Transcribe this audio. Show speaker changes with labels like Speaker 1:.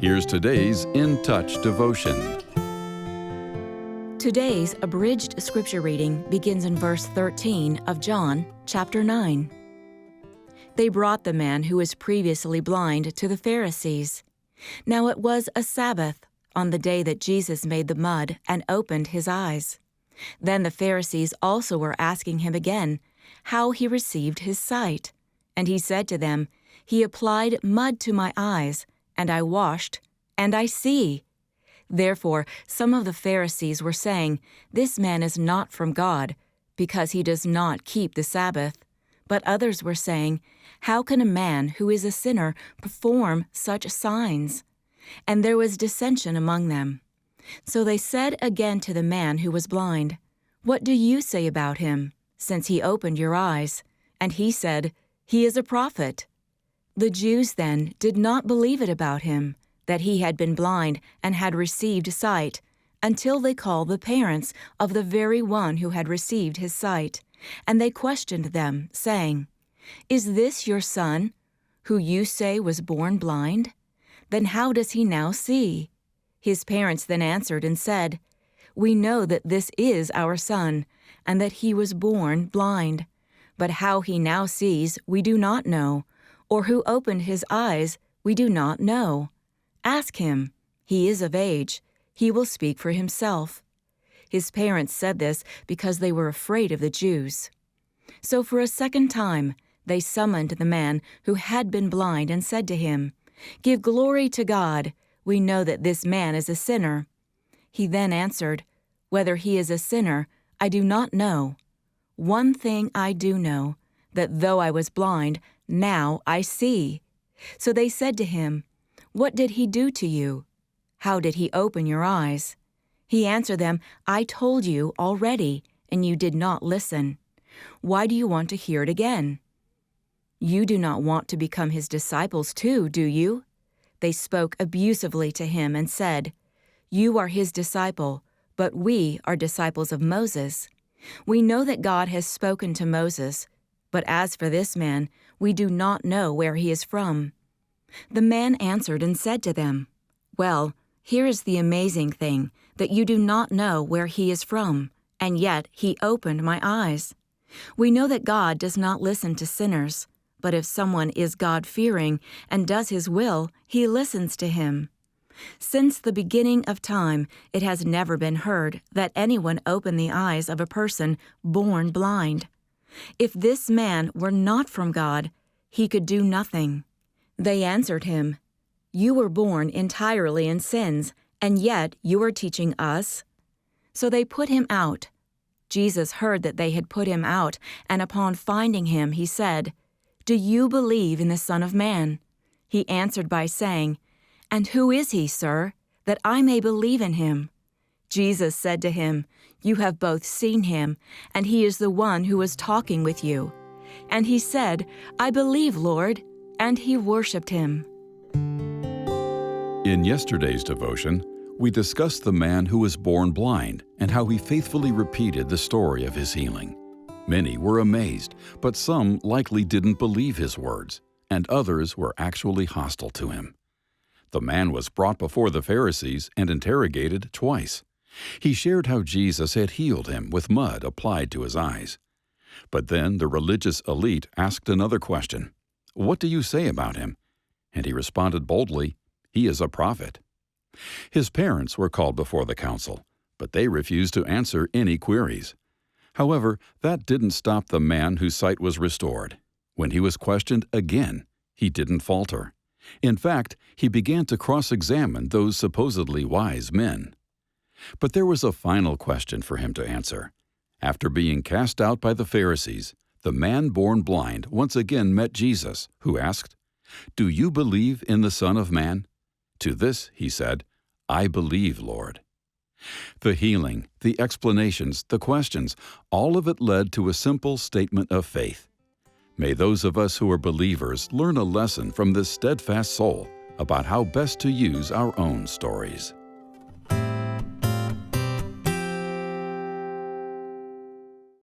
Speaker 1: Here's today's In Touch devotion.
Speaker 2: Today's abridged scripture reading begins in verse 13 of John chapter 9. They brought the man who was previously blind to the Pharisees. Now it was a Sabbath, on the day that Jesus made the mud and opened his eyes. Then the Pharisees also were asking him again how he received his sight. And he said to them, "He applied mud to my eyes, and I washed, and I see." Therefore some of the Pharisees were saying, "This man is not from God, because he does not keep the Sabbath." But others were saying, "How can a man who is a sinner perform such signs?" And there was dissension among them. So they said again to the man who was blind, "What do you say about him, since he opened your eyes?" And he said, "He is a prophet." The Jews then did not believe it about him, that he had been blind and had received sight, until they called the parents of the very one who had received his sight. And they questioned them, saying, "Is this your son, who you say was born blind? Then how does he now see?" His parents then answered and said, "We know that this is our son, and that he was born blind. But how he now sees we do not know, or who opened his eyes we do not know. Ask him. He is of age. He will speak for himself." His parents said this because they were afraid of the Jews. So for a second time they summoned the man who had been blind and said to him, "Give glory to God. We know that this man is a sinner." He then answered, "Whether he is a sinner, I do not know. One thing I do know, that though I was blind, now I see." So they said to him, "What did he do to you? How did he open your eyes?" He answered them, "I told you already, and you did not listen. Why do you want to hear it again? You do not want to become his disciples too, do you?" They spoke abusively to him and said, "You are his disciple, but we are disciples of Moses. We know that God has spoken to Moses, but as for this man, we do not know where he is from." The man answered and said to them, "Well, here is the amazing thing, that you do not know where he is from, and yet he opened my eyes. We know that God does not listen to sinners, but if someone is God-fearing and does his will, he listens to him. Since the beginning of time, it has never been heard that anyone opened the eyes of a person born blind. If this man were not from God, he could do nothing." They answered him, "You were born entirely in sins, and yet you are teaching us?" So they put him out. Jesus heard that they had put him out, and upon finding him, he said, "Do you believe in the Son of Man?" He answered by saying, "And who is he, sir, that I may believe in him?" Jesus said to him, "You have both seen him, and he is the one who is talking with you." And he said, "I believe, Lord," and he worshipped him.
Speaker 1: In yesterday's devotion, we discussed the man who was born blind and how he faithfully repeated the story of his healing. Many were amazed, but some likely didn't believe his words, and others were actually hostile to him. The man was brought before the Pharisees and interrogated twice. He shared how Jesus had healed him with mud applied to his eyes. But then the religious elite asked another question, "What do you say about him?" And he responded boldly, "He is a prophet." His parents were called before the council, but they refused to answer any queries. However, that didn't stop the man whose sight was restored. When he was questioned again, he didn't falter. In fact, he began to cross-examine those supposedly wise men. But there was a final question for him to answer. After being cast out by the Pharisees, the man born blind once again met Jesus, who asked, "Do you believe in the Son of Man?" To this he said, "I believe, Lord." The healing, the explanations, the questions, all of it led to a simple statement of faith. May those of us who are believers learn a lesson from this steadfast soul about how best to use our own stories.